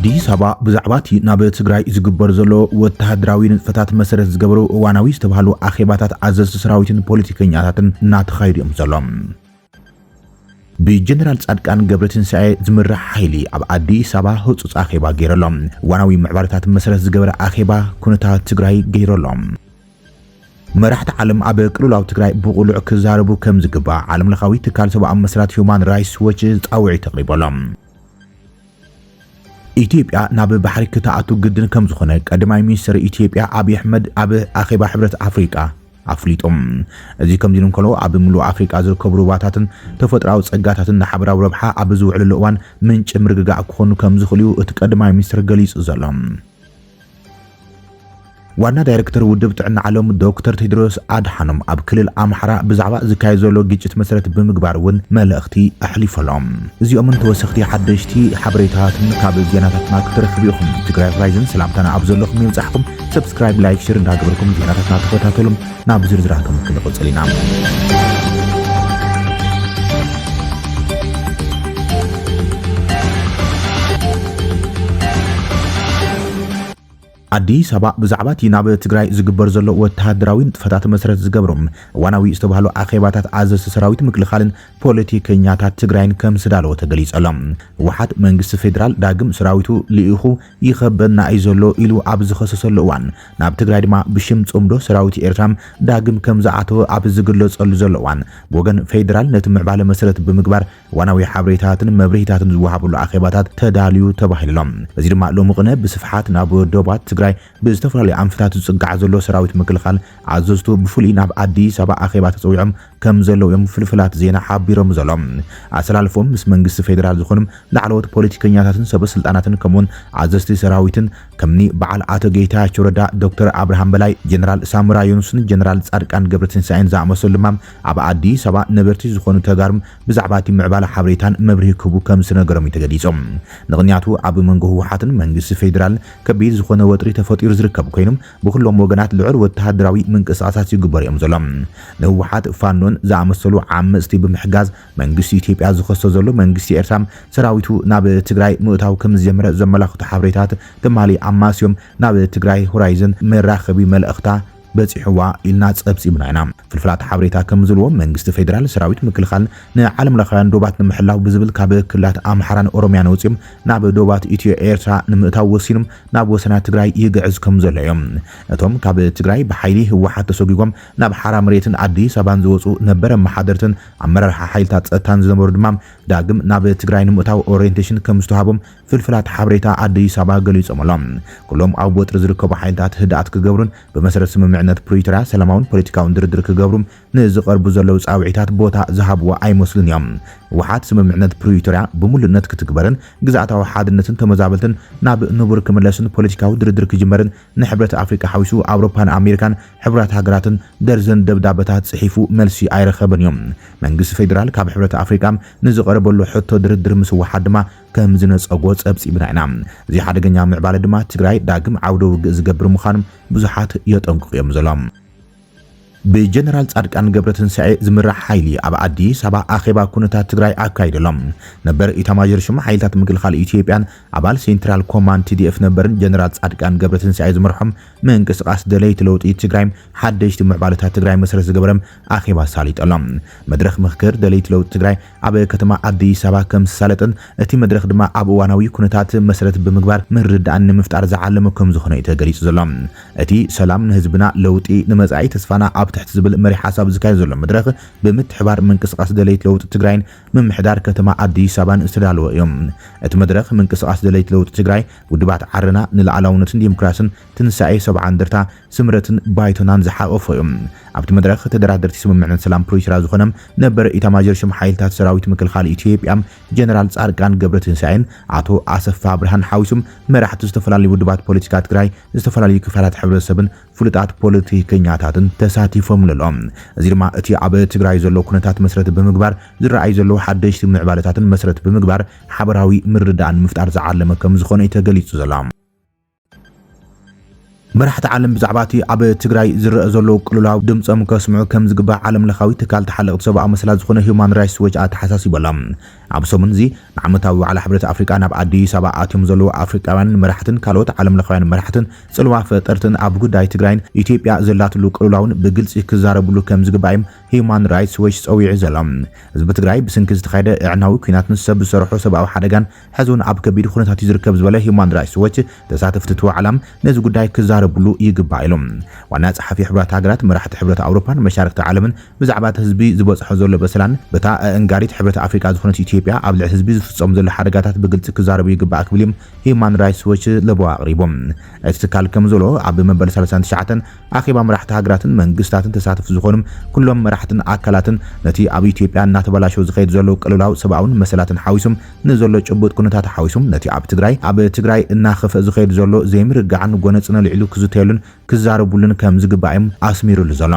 አዲስ አበባ ብዛዕባቲ ናብ ትግራይ ዝግበር ዘሎ ወተሃደራዊ ንጥፈታት መሰረት ዝገበሩ እዋናዊ ዝተባሃሉ አኼባታት አዘዝቲ ሰራዊትን ፖለቲከኛታትን እናተኻይዱ እዮም ዘሎም ብጀነራል ጻድቃን ገብረትንሳኤ ዝምራሕ ሓይሊ ኣብ አዲስ አበባ ህጹጽ አኼባ ገይረሎም እዋናዊ ምዕባለታት መሰረት ዝገበረ አኼባ ኩነታት ትግራይ ገይረሎም መራሕቲ ዓለም ኣብ ቅልውላው ትግራይ ብቁሉዕ ክዛረቡ ከም ዝግባእ ዓለም ለኻዊ ትካል ሰብኣዊ መሰረት ሂውማን ራይትስ ዎች ጻውዒት ተቕሪቦሎም ኢትዮጵያ ናብ ባሕሪ ክትኣቱ ግድን ከም ዝኾነ ቀዳማይ ሚኒስትር ኢትዮጵያ አብይ አሕመድ ኣብ አኼባ ሕብረት አፍሪቃ አፍሊጦም እዚ ከም ዚንም ከሎ ኣብ ምሉእ አፍሪቃ ዝርከቡ ሩባታትን ተፈጥራዊ ጸጋታትን ንሓበራዊ ረብሓ ኣብ ዝውዕልሉ እዋን ምንጭ ምርግጋእ ክኾኑ ከም ዝኽእሉ እቲ ቀዳማይ ሚኒስትር ገሊጹ ዘሎ ዋና ዳይሬክተር ውድብ ጥዕና ዓለም ዶክተር ቴድሮስ አድሓኖም ኣብ ክልል አምሓራ ብዛዕባ ዝካየድ ዘሎ ግጭት መሰረት ብምግባር እውን መልእኽቲ ኣሕሊፈሎም እዚኦምን ተወሰኽቲ ሓደሽቲ ሓበሬታትን ካብ ዜናታትና ክትረክቡ ኢኹም ትግራይ ራይዝን ሰላምታና ኣብ ዘለኹም ይብጻሕኩም ሰብስክራይብ ላይክ ሼር እንዳገበርኩም ዜናታትና ተከታተሉም ናብ ዝርዝራቶም ክንቅጽል ኢና አዲስ አበባ ብዛዕባቲ ናብ ትግራይ ዝግበር ዘሎ ወተሃደራዊ ንጥፈታት መሰረት ዝገብሮም ዋናዊ ዝተባሃሉ አኼባታት አዘዝቲ ሰራዊት ምክልኻልን ፖለቲከኛታት ትግራይን ከም ዝዳለወ ተገሊጸሎም ወሓት መንግስቲ ፌደራል ዳግም ሰራዊቱ ልኢኹ ይኸበና እዩ ዘሎ ኢሉ ኣብ ዝኸሰሰሉ እዋን ናብ ትግራይ ድማ ብሽም ጽምዶ ሰራዊት ኤርትራም ዳግም ከም ዝኣተወ ኣብ ዝግለጸሉ ዘሎ እዋን ወገን ፌደራል ነቲ ምዕባለ መሰረት ብምግባር ዋናዊ ሓበሬታትን መብርሂታትን ዝወሃበሉ አኼባታት ተዳልዩ ተባሂሎም እዚ ድማ ሎሚ ቅነ ብስፍሓት ናብ ዶባት ትግራይ ብዝተፈላለዩ አንፈታት ዝጽጋዕ ዘሎ ሰራዊት ምክልኻል አዘዝቱ ብፍሉይ ናብ አዲስ አበባ አኼባ ተጸዊዖም ከም ዘለው እዮም ፍልፍላት ዜና ሓቢሮም ዘሎም አሰላልፎም ምስ መንግስቲ ፌደራል ዝኾኑም ላዕለዎት ፖለቲከኛታትን ሰበስልጣናትን ከምውን አዘዝቲ ሰራዊትን ከምኒ በዓል አቶ ጌታቸው ረዳ ዶክተር አብርሃም በላይ ጀነራል ሳሙራ ዩኑስን ጀነራል ጻድቃን ገብረትንሳኤን ዝኣመሰሉ ድማ ኣብ አዲስ አበባ ነበርቲ ዝኾኑ ተጋሩም ብዛዕባቲ ምዕባለ ሓበሬታን መብርሂ ክቡ ከም ዝነገሮም ተገሊጾም ንቕንያቱ ኣብ መንጎ ህወሓትን መንግስቲ ፌደራል ከቢድ ዝኾነ ወጥሪ ተፈጢሩ ዝርከብ ኮይኖም ብኩሎም ወገናት ልዑል ወተሃደራዊ ምንቅስቃሳት ይግበሩ እዮም ዘሎም ንህወሓት ፋኖን ዝኣመሰሉ ዓመጽቲ ብምሕጋዝ መንግስቲ ኢትዮጵያ ዝኸሶ ዘሎ መንግስቲ ኤርትራም ሰራዊቱ ናብ ትግራይ ምእታው ከም ዝጀመረ ዘመላኽቱ ሓበሬታት ተማሊ ኣማስዮም ናብ ትግራይ ሆራይዘን መራኸቢ መልእኽታ በጽሕዋ ኢልና ጸብጺብና ኢና ፍልፍላት ሓበሬታ ከም ዝልዎ መንግስቲ ፌደራል ሰራዊት ምክልኻል ንዓለም ለኻያን ዶባት ንምሕላው ብዝብል ካብ ክልላት አምሓራን ኦሮሚያን ወፂኦም ናብ ዶባት ኢትዮ ኤርትራ ንምእታው ወሲኖም ናብ ወሰና ትግራይ ይግዕዝ ከም ዘሎ እዮም እቶም ካብ ትግራይ ብሓይሊ ህወሓት ተሰጊጎም ናብ ሓራ መሬትን አዲስ አበባን ዝወፁ ነበረ መሓደርትን ኣመራርሓ ሓይልታት ጸጥታን ዝነበሩ ድማ ዳግም ናብ ትግራይ ንምእታው ኦሪየንቴሽን ከም ዝተሃቦም ፍልፍላት ሓበሬታ አዲስ አበባ ገሊጾም ኣሎም ኩሎም ኣብ ወጥሪ ዝርከቡ ሓይልታት ህድኣት ክገብሩን ብመሰረት ስምምዕነት ፕሪቶሪያ ሰላማውን ፖለቲካውን ድርድር ክገብሩም ንዝቐርቡ ዘለው ጻውዒታት ቦታ ዝሃብዎ ኣይመስልን እዮም ወሓት ስምምዕነት ፕሪቶሪያ ብሙሉእነት ክትግበርን ግዛኣታዊ ሓድነትን ተመዛበልትን ናብ ንቡር ክምለስን ፖለቲካዊ ድርድር ክጅመርን ንሕብረት አፍሪቃ ሓዊሱ አውሮፓን ኣሜሪካን ሕብራት ሃገራትን ደርዘን ደብዳቤታት ጽሒፉ መልሲ ኣይረኸበን እዮም መንግስቲ ፌደራል ካብ ሕብረት አፍሪቃ ንዝቐረበሉ ሕቶ ድርድር ምስ ወሓት ድማ ከም ዝነጸጎ ጸብጺብና ኢና እዚ ሓደገኛ ምዕባለ ድማ ትግራይ ዳግም ዓውደ ውግእ ዝገብር ምዃኑም ብዙሓት የጠንቅቑ እዮም ዘሎም بجنرال ጻድቃን ገብረትንሳኤ ዝምራሕ ሓይሊ ኣብ አዲስ አበባ አኼባ ኩነታት ትግራይ አካይደሎም ነበር ኢታማዦር ሹም ሓይልታት ምክልኻል ኢትዮጵያን አባል ሴንትራል ኮማንድ TDF ነበርን ጀነራል ጻድቃን ገብረትንሳኤ ዝመርሖም ምንቅስቃስ ደለይቲ ለውጢ ትግራይ ሓደሽቲ ምዕባለታት ትግራይ መሰረት ዝገበረም አኼባ ሳሊጠሎም መድረኽ ምክክር ደለይቲ ለውጢ ትግራይ ኣብ ከተማ አዲስ አበባ ከም ሳለጥን እቲ መድረኽ ድማ ኣብ እዋናዊ ኩነታት መሰረት ብምግባር ምርዳእን ንምፍጣር ዝዓለመ ከም ዝኾነ ተገሊጹ ዘሎም እቲ ሰላም ንህዝብና ለውጢ ንመጻኢ ተስፋና ኣብ تحت زبل مري حساب زكاي زلو مدرخ بمتحبار منقسقاس دليت لوط تግራይን ممحدار ከተማ አዲስ አበባን استدالو يوم ات مدرخ منقسقاس دليت لوط تግራይ ውድባት ዓረና ንላዕላውነትን ዲሞክራሲን ትንሳኤ ሰብዓ እንደርታ ስምረትን ባይቶናን ዝሓቆፈ እዮም ኣብቲ መድረኽ ተደራደርቲ ስምምዕነት ሰላም ፕሪቶሪያ ዝኾነም ነበር ኢታማዦር ሹም ሓይልታት ሰራዊት ምክልኻል ኢትዮጵያ ጀነራል ጻድቃን ገብረትንሳኤን አቶ አሰፋ ብርሃን ሓዊሱም መራሕቲ ዝተፈላለዩ ውድባት ፖለቲካ ትግራይ ዝተፈላለዩ ክፋላት ሕብረተሰብን ፍሉጣት ፖለቲከኛታትን ተሳቲፎም ለሎም እዚ ድማ እቲ ኣብ ትግራይ ዘሎ ኩነታት መሰረት ብምግባር ዝረኣይ ዘሎ ሓደሽቲ ምዕባለታትን መሰረት ብምግባር ሓበራዊ ምርዳእን ምፍጣር ዝዓለመ ከም ዝኾነ ተገሊጹ ዘሎም መራሕቲ ዓለም ብዛዕባቲ ኣብ ትግራይ ዝረአ ዘሎ ቅልውላው ድምጾም ከስምዑ ከም ዝግባእ ዓለም ለኻዊ ትካል ተሓለቕቲ ሰብኣዊ መሰላት ዝኾነ ሂውማን ራይትስ ዎች ተሓሳሲቦም ኣብ ሰሙን እዚ ንዓመታዊ ዋዕላ ሕብረት ኣፍሪቃ ናብ ኣዲስ ኣበባ ኣትዮም ዘለዉ ኣፍሪቃውያን መራሕትን ካልኦት ዓለም ለኻውያን መራሕትን ጽልዋ ፈጠርትን ኣብ ጉዳይ ትግራይን ኢትዮጵያ ዘላትሉ ቅልውላውን ብግልጺ ክዛረብሉ ከም ዝግባእ ሂውማን ራይትስ ዎች ጸዊዑ ዘሎ ህዝቢ ትግራይ ብስንኪ ዝተኻየደ ዕዕናዊ ኩናትን ሰብ ዝሰርሖ ሰብኣዊ ሓደጋን ሕዙን ኣብ ከቢድ ኩነታት ዝርከብ ዝበለ ሂውማን ራይትስ ዎች ተሳተፍቲ ተዋዕላም ነዚ ጉዳይ ክዛረብሉ ይግባእ ኢሎም ዋና ጸሓፊ ሕብረት ሃገራት መራሕቲ ሕብረት ኣውሮፓን መሻርክቲ ዓለምን ብዛዕባ ህዝቢ ዝበጽሖ ዘሎ በሰላን በታ እንጋሪት ሕብረት ኣፍሪቃ ዝኾነት ኢትዮጵያ ኣብ ልዕሊ ህዝቢ ዝፍጸሙ ዘሎ ሓደጋታት ብግልጽ ክዛረቡ ይግባእ ክብል ሂውማን ራይትስ ዎች ለቦ ኣቕሪቦም እቲ ትካል ከም ዘሎ ኣብ መበል 39 ኣኼባ መራሕቲ ሃገራትን መንግስታትን ተሳተፍቲ ዝኾኑ ኩሎም መራሕትን ኣካላትን ነቲ ኣብ ኢትዮጵያ እናተበላሸው ዝኸይድ ዘሎ ቅልውላው ሰብኣውን መሰላትን ሓዊሶም ንዘሎ ጭቡጥ ኩነታት ሓዊሶም ነቲ ኣብ ትግራይ እናኸፈ ዝኸይድ ዘሎ ዘይምርጋዕን ጎነጽነ ልዕሉ ክዝተየሉን ክዛረቡልን ከም ዝግባእም ኣስሚሩሉ ዘሎ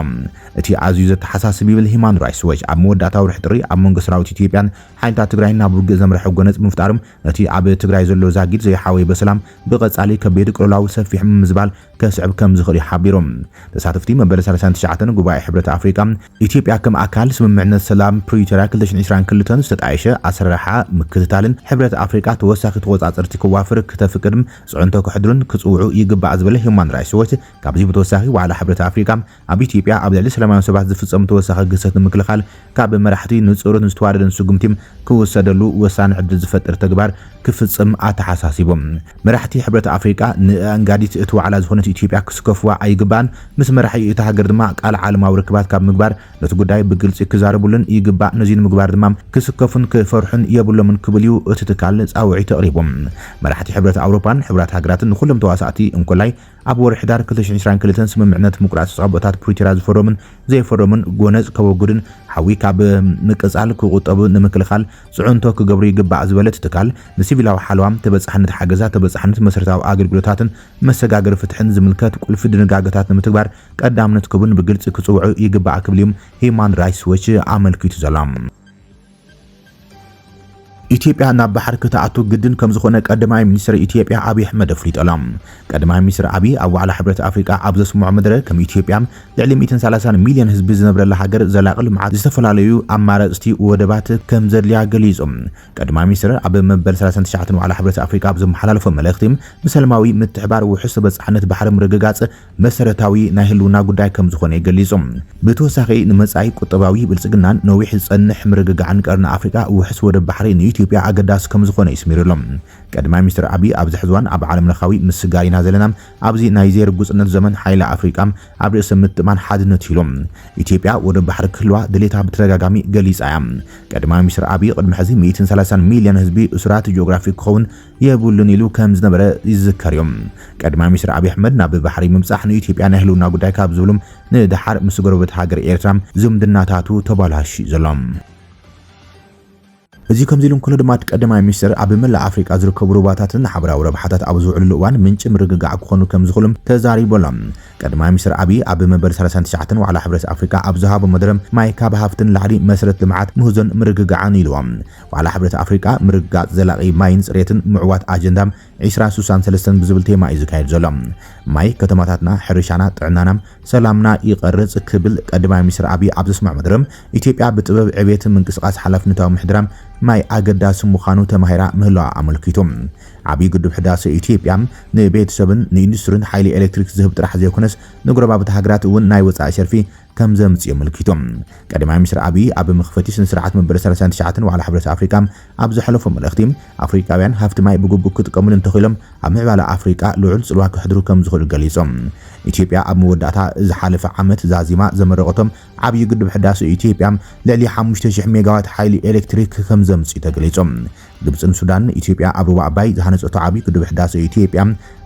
እቲ ኣዝዩ ዘተሓሳስብ ይብል ሂውማን ራይትስ ዎች ኣብ መወዳእታዊ ርሕጥሪ ኣብ መንጎ ሰራዊት ኢትዮጵያን ሓይልታት ትግራይ ናብ ውግእ ዘምርሐ ጎነጽ ምፍጣርም ነቲ ኣብ ትግራይ ዘሎ ዛጊድ ዘይሓወየ በሰላም ብቐጻሊ ከቢድ ቅልውላው ሰፊሕ ምዝባል ከስዕብ ከም ዝኽእል ሓቢሮም ተሳተፍቲ መበል 39 ጉባኤ ሕብረት ኣፍሪቃ ኢትዮጵያ ከም ኣካል ስምምዕነት ሰላም ፕሪቶሪያ 2022 ዝተጣየሸ ኣሰራርሓ ምክትታልን ሕብረት ኣፍሪቃ ተወሳኺ ተቆጻጸርቲ ክዋፍር ክትፍቅድም ጽዕንቶ ክሕድሩን ክጽውዑ ይግባእ ዝበለ ሂውማን ራይትስ ዎች ካብዚ ብተወሳኺ ዋዕላ ሕብረት ኣፍሪቃ ኣብ ኢትዮጵያ ኣብ ልዕሊ ሰላማዊ ሰባት ዝፍጸሙ ተወሳኺ ግሰት ንምክልኻል ካብ መራሕቲ ንጹርን ዝተዋደደን ስጉምቲም ክወሰደሉ ወሳኒ ዕድል ዝፈጥር ተግባር ክፍጽም ኣተሓሳሲቦም መራሕቲ ሕብረት ኣፍሪቃ ንኣንጋዲት እቲ ዋዕላ ዝኾነት ኢትዮጵያ ክስከፍዋ ኣይግባእን ምስ መራሒ እቲ ሃገር ድማ ቃል ዓለማዊ ርክባት ካብ ምግባር ነቲ ጉዳይ ብግልጺ ክዛረቡልን ይግባእ ነዚ ንምግባር ድማ ክስከፉን ክፈርሑን የብሎምን ክብል እዩ እቲ ትካል ጻውዒት ኣቕሪቦም መራሕቲ ሕብረት ኣውሮፓን ሕብረት ሃገራትን ንኹሎም ተዋሳእቲ እንኮላይ ኣብ ወርሒ ዳር 2022 ስምምዕነት ምቁራጽ ጸበታት ፕሪቶሪያ ዝፈረሙን ዘይፈረሙን ጎነጽ ከወግዱን ሓዊ ካብ ምቅጻል ክቁጠቡ ንምክልኻል ጽዕንቶ ክገብሩ ይግባእ ዝበለት ትካል ንሲቪላዊ ሓለዋም ተበጻሕነት ሓገዛ ተበጻሕነት መሰረታዊ ኣገልግሎታትን መሰጋገር ፍትሕን ዝምልከት ቁልፊ ድንጋጌታት ንምትግባር ቀዳምነት ክቡን ብግልጽ ክጽውዑ ይግባእ ክብል ሂውማን ራይትስ ዎች ኣመልኪቱ ዘሎ ኢትዮጵያ ናብ ባሕር ክትኣቱ ግድን ከም ዝኾነ ቀዳማይ ሚኒስትር ኢትዮጵያ አብይ አሕመድ ኣፍሊጦም ቀዳማይ ሚኒስትር አብይ ኣብ ዋዕላ ሕብረት ኣፍሪቃ ኣብ ዘስምዑ መድረክ ከም ኢትዮጵያ ልዕሊ 130 ሚልዮን ህዝቢ ዝነብረላ ሃገር ዘላቂ ልምዓት ዝተፈላለዩ ኣማራጽቲ ወደባት ከም ዘድልያ ገሊጾም ቀዳማይ ሚኒስትር ኣብ መበል 39 ዋዕላ ሕብረት ኣፍሪቃ ብዝመሓላለፎ መልእኽቲ ሰላማዊ ምትሕባር ውሕስ በጻሕነት ባሕሪ ምርግጋጽ መሰረታዊ ናይ ህልውና ጉዳይ ከም ዝኾነ ገሊጾም ብተወሳኺ ንመጻኢ ቁጠባዊ ብልጽግናን ነዊሕ ዝጸንሕ ምርግጋዕን ቀርኒ ኣፍሪቃ ውሕስ ወደብ ባሕሪ ኢትዮጵያ ኣገዳስ ከም ዝኾነ ይስሚሩሎም ቀዳማይ ሚኒስትር አብይ ኣብ ዝሕዝዋን ኣብ ዓለም ለኻዊ ምስጋሪና ዘለና ኣብዚ ናይ ዘይርጉጽነት ዘመን ሓይሊ ኣፍሪቃ ኣብ ርእሰ ምጥማን ሓድነት ኢሎም ኢትዮጵያ ወደብ ባሕሪ ክህልዋ ድሌታ ብተደጋጋሚ ገሊጻ እያ ቀዳማይ ሚኒስትር አብይ ቅድሚ ሕዚ 130 ሚልዮን ህዝቢ እስራት ጂኦግራፊክ ክኸውን የብሉን ኢሉ ከም ዝነበረ ይዝከር እዮም ቀዳማይ ሚኒስትር አብይ አሕመድ ናብ ባሕሪ ምምጻሕ ንኢትዮጵያ ናይ ህልውና ጉዳይ ካብ ዝብሎም ንድሓር ምስ ጎረቤት ሃገር ኤርትራ ዝምድናታቱ ተባላሽ ዘሎም እዚ ከም ኢሎም ኩሉ ድማ ቀዳማይ ሚኒስትር ኣብ መላእ ኣፍሪቃ ዝርከቡ ሩባታትን ሓበራዊ ረብሓታት ኣብ ዝውዕሉ እዋን ምንጭ ምርግጋዕ ክኾኑ ከም ዝኽእሉም ተዛሪቦሎም ቀዳማይ ሚኒስትር አብይ ኣብ መበል 39 ዋዕላ ሕብረት ኣፍሪቃ ኣብ ዝሃቦ መድረም ማይ ካብ ሃፍትን ላዕሊ መሰረት ልምዓት ምህዞን ምርግጋዕን ኢልዎም ዋዕላ ሕብረት ኣፍሪቃ ምርግጋጽ ዘላቂ ማይን ጽሬትን ምዕዋት ኣጀንዳ 2063 ብዝብል ቴማ እዩ ዝካየድ ዘሎ ማይ ከተማታትና ሕርሻና ጥዕናና ሰላምና ይቀርጽ ክብል ቀዳማይ ሚኒስትር አብይ ኣብ ዝስማዕ መድረም ኢትዮጵያ ብጥበብ ዕብየት ምንቅስቃስ ሓላፍነታዊ ምሕድራም ማይ ኣገዳሲ ምዃኑ ተማሂራ ምህላዋ ኣመልኪቶም ዓብይ ግድብ ሕዳሴ ኢትዮጵያ ንቤተሰብን ንኢንዱስትሪን ሓይሊ ኤሌክትሪክ ዝህብ ጥራሕ ዘይኮነስ ንጎረባብቲ ሃገራት እውን ናይ ወጻኢ ሸርፊ ከም ዘምጽእ የመልኪቶም ቀዳማይ ሚኒስትር አብይ ኣብ መኽፈቲ ስነ ስርዓት መበል 39 ዋዕላ ሕብረት ኣፍሪቃ ኣብ ዝሐለፎ መልእኽቲ ኣፍሪቃውያን ሃፍቲ ማይ ብግቡእ ክጥቀሙሉ እንተኽኢሎም ኣብ ምዕባለ ኣፍሪቃ ልዑል ጽልዋ ክሕድሩ ከም ዝኽእሉ ገሊጾም ኢትዮጵያ ኣብ መወዳእታ ዝሓለፈ ዓመት ዛዚማ ዘመረቐቶም ዓብይ ግድብ ሕዳሴ ኢትዮጵያ ልዕሊ 5000 ሜጋዋት ሓይሊ ኤሌክትሪክ ከም ዘምጽእ ተገሊጾም ግብጽን ሱዳንን ኢትዮጵያ ኣብ ሩባ ኣባይ ዝሃነጸቶ ዓብይ ግድብ ሕዳሴ ኢትዮጵያ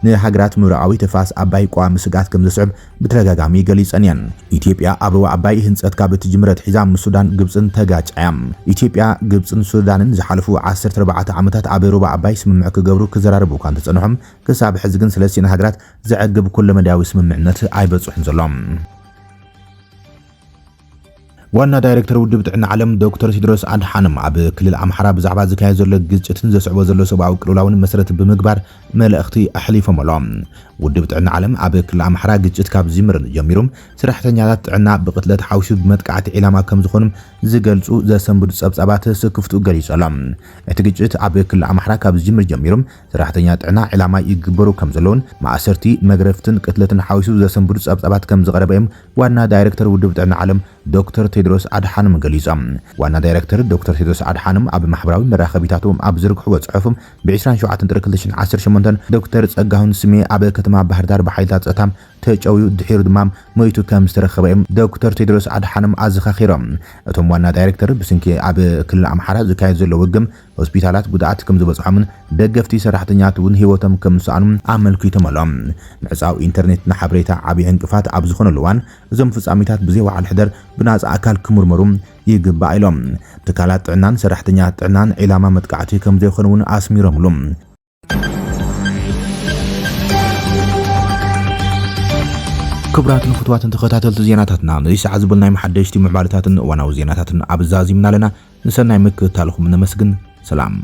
ንሃገራት ምብራቃዊ ተፋስ ኣባይ ቋሚ ስጋት ከም ዘስዕብ ብተደጋጋሚ ገሊጸን እየን ኢትዮጵያ ኣብ ሩባ ኣባይ ህንጸት ካብ እትጅምረት ሒዛ ምስ ሱዳን ግብጽን ተጋጭያ ኢትዮጵያ ግብጽን ሱዳንን ዝሓለፉ 14 ዓመታት ኣብ ሩባ ኣባይ ስምምዕ ክገብሩ ክዘራረቡ እኳ እንተጸንሖም ክሳብ ሕዚ ግን ሰለስተ ሃገራት ዘዕግብ ኩሉ መዳዊ ስምምዕነት ኣይበጽሑን ዘሎም ዋና ዳይሬክተር ውድብ ጥዕና ዓለም ዶክተር ቴድሮስ አድሓኖም ኣብ ክልል ኣምሓራ ብዛዕባ ዝካየድ ዘሎ ግጭትን ዘስዕቦ ዘሎ ሰብኣዊ ቅልውላውን መሰረት ብምግባር መልእኽቲ ኣሕሊፎም ኣሎም ውድብ ጥዕና ዓለም ኣብ ክልል ኣምሓራ ግጭት ካብ ዝምር ጀሚሮም ስራሕተኛታት ጥዕና ብቅትለት ሓውሲ ብመጥቃዕቲ ዒላማ ከም ዝኾኑ ዝገልጹ ዘሰንብዱ ጸብጻባት ስክፍቱ ገሊጾም እቲ ግጭት ኣብ ክልል ኣምሓራ ካብ ዝምር ጀሚሮም ስራሕተኛ ጥዕና ዒላማ ይግበሩ ከም ዘለውን ማእሰርቲ መግረፍትን ቅትለትን ሓውሲ ዘሰንብዱ ጸብጻባት ከም ዝቀረበዮም ዋና ዳይሬክተር ውድብ ጥዕና ዓለም ዶክተር ቴድሮስ አድሓኖም ገሊጾም ዋና ዳይሬክተር ዶክተር ቴድሮስ አድሓኖም ኣብ ማሕበራዊ መራኸቢታቶም ኣብ ዝርግሕዎ ጽሑፎም ብ27 ጥሪ 2018 ዶክተር ጸጋሁን ስሜ ኣብ ከተማ ባህር ዳር በሓይልታት ጸጥታ ተጨውዩ ድሒሩ ድማ ሞይቱ ከም ዝተረኸበም ዶክተር ቴድሮስ አድሓኖም ኣዘኻኺሮም እቶም ዋና ዳይሬክተር ብስንኪ ኣብ ክልል ኣምሓራ ዝካየድ ዘሎ ውግም ሆስፒታላት ጉድኣት ከም ዝበጽሖምን ደገፍቲ ሰራሕተኛት እውን ህይወቶም ከም ዝሰኣኑ ኣመልኪቶም ኣሎም ምዕጻው ኢንተርኔትና ሓበሬታ ዓብይ እንቅፋት ኣብ ዝኾነሉ እዋን እዞም ፍጻሜታት ብዘይ ዋዕል ሕደር ብናጻ ኣካል ክምርመሩ ይግባእ ኢሎም ትካላት ጥዕናን ሰራሕተኛታት ጥዕናን ዒላማ መጥቃዕቲ ከም ዘይኾኑ እውን ኣስሚሮምሉ ክብራትን ፍትዋትን ተኸታተልቲ ዜናታትና ነዚ ሰዓት ዝብልናይ መሓደሽቲ ምዕባለታትን እዋናዊ ዜናታትን ኣብዛዚምና ኣለና ንሰናይ ምክትታልኩም ነመስግን ሰላም